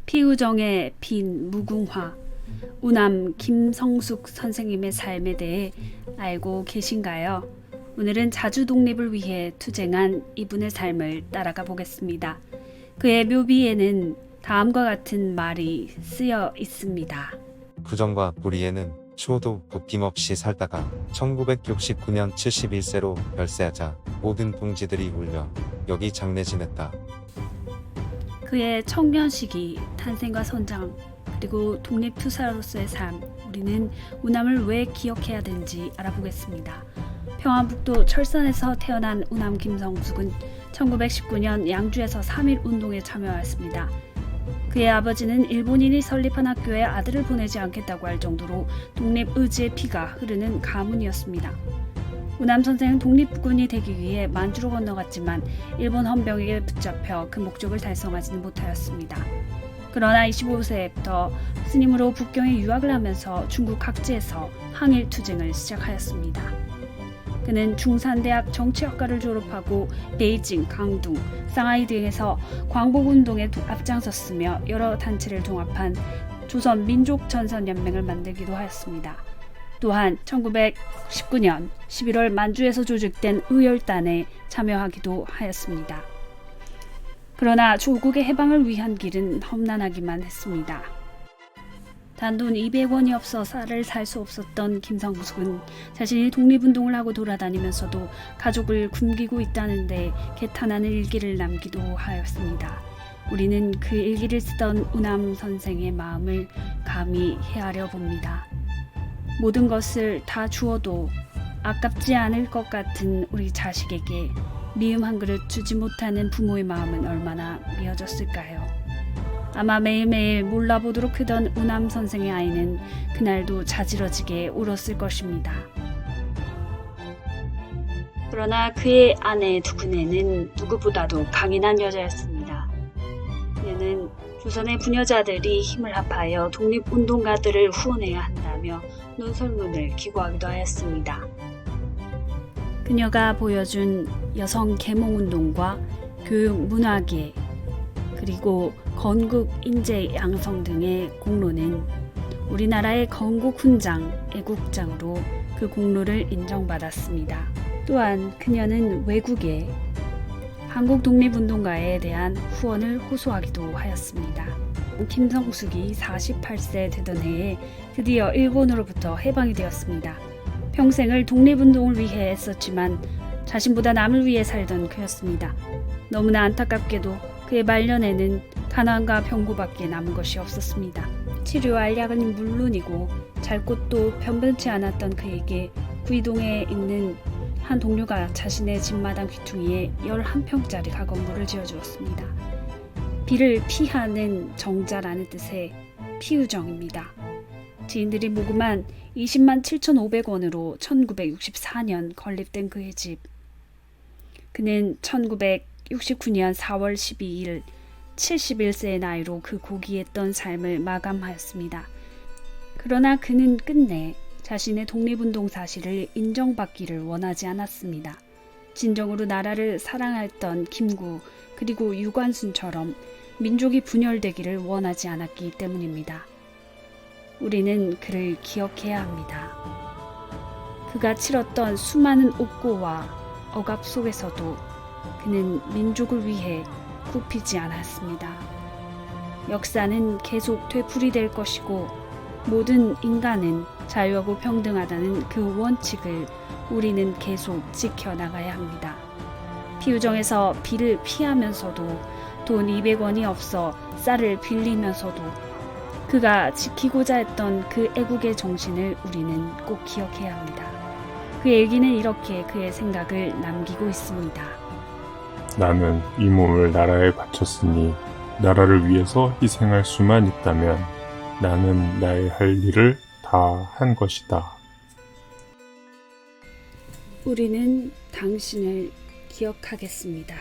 피우정의 빈 무궁화, 우남 김성숙 선생님의 삶에 대해 알고 계신가요? 오늘은 자주 독립을 위해 투쟁한 이분의 삶을 따라가 보겠습니다. 그의 묘비에는 다음과 같은 말이 쓰여 있습니다. 부정과 불의에는 추호도 붓김없이 살다가 1969년 71세로 별세하자 모든 동지들이 울며 여기 장례 지냈다. 그의 청년 시기, 탄생과 선장, 그리고 독립투사로서의 삶, 우리는 우남을 왜 기억해야 되는지 알아보겠습니다. 평안북도 철산에서 태어난 우남 김성숙은 1919년 양주에서 3.1 운동에 참여하였습니다. 그의 아버지는 일본인이 설립한 학교에 아들을 보내지 않겠다고 할 정도로 독립의지의 피가 흐르는 가문이었습니다. 우남 선생은 독립군이 되기 위해 만주로 건너갔지만 일본 헌병에게 붙잡혀 그 목적을 달성하지는 못하였습니다. 그러나 25세부터 스님으로 북경에 유학을 하면서 중국 각지에서 항일 투쟁을 시작하였습니다. 그는 중산대학 정치학과를 졸업하고 베이징, 강둥, 상하이 등에서 광복운동에 앞장섰으며 여러 단체를 종합한 조선민족전선연맹을 만들기도 하였습니다. 또한 1919년 11월 만주에서 조직된 의열단에 참여하기도 하였습니다. 그러나 조국의 해방을 위한 길은 험난하기만 했습니다. 단돈 200원이 없어 쌀을 살 수 없었던 김성숙은 자신이 독립운동을 하고 돌아다니면서도 가족을 굶기고 있다는데 개탄하는 일기를 남기도 하였습니다. 우리는 그 일기를 쓰던 우남 선생의 마음을 감히 헤아려 봅니다. 모든 것을 다 주어도 아깝지 않을 것 같은 우리 자식에게 미음 한 그릇 주지 못하는 부모의 마음은 얼마나 미어졌을까요? 아마 매일매일 몰라보도록 크던 우남 선생의 아이는 그날도 자지러지게 울었을 것입니다. 그러나 그의 아내 두근에는 누구보다도 강인한 여자였습니다. 그녀는 조선의 부녀자들이 힘을 합하여 독립운동가들을 후원해야 한다며 논설문을 기고하기도 하였습니다. 그녀가 보여준 여성 계몽운동과 교육 문화계 그리고 건국 인재 양성 등의 공로는 우리나라의 건국 훈장, 애국장으로 그 공로를 인정받았습니다. 또한 그녀는 외국에 한국 독립운동가에 대한 후원을 호소하기도 하였습니다. 김성숙이 48세 되던 해에 드디어 일본으로부터 해방이 되었습니다. 평생을 독립운동을 위해 애썼지만 자신보다 남을 위해 살던 그였습니다. 너무나 안타깝게도 그의 말년에는 가난과 병고밖에 남은 것이 없었습니다. 치료할 약은 물론이고 잘 곳도 변변치 않았던 그에게 구이동에 있는 한 동료가 자신의 집마당 귀퉁이에 11평짜리 가건물을 지어주었습니다. 비를 피하는 정자라는 뜻의 피우정입니다. 지인들이 모금한 20만 7,500원으로 1964년 건립된 그의 집. 그는 1969년 4월 12일 71세의 나이로 그 고귀했던 삶을 마감하였습니다. 그러나 그는 끝내 자신의 독립운동 사실을 인정받기를 원하지 않았습니다. 진정으로 나라를 사랑했던 김구 그리고 유관순처럼 민족이 분열되기를 원하지 않았기 때문입니다. 우리는 그를 기억해야 합니다. 그가 치렀던 수많은 옥고와 억압 속에서도 그는 민족을 위해 굽히지 않았습니다. 역사는 계속 되풀이될 것이고 모든 인간은 자유하고 평등하다는 그 원칙을 우리는 계속 지켜나가야 합니다. 피우정에서 비를 피하면서도 돈 200원이 없어 쌀을 빌리면서도 그가 지키고자 했던 그 애국의 정신을 우리는 꼭 기억해야 합니다. 그의 일기는 이렇게 그의 생각을 남기고 있습니다. 나는 이 몸을 나라에 바쳤으니 나라를 위해서 희생할 수만 있다면 나는 나의 할 일을 다 한 것이다. 우리는 당신을 기억하겠습니다.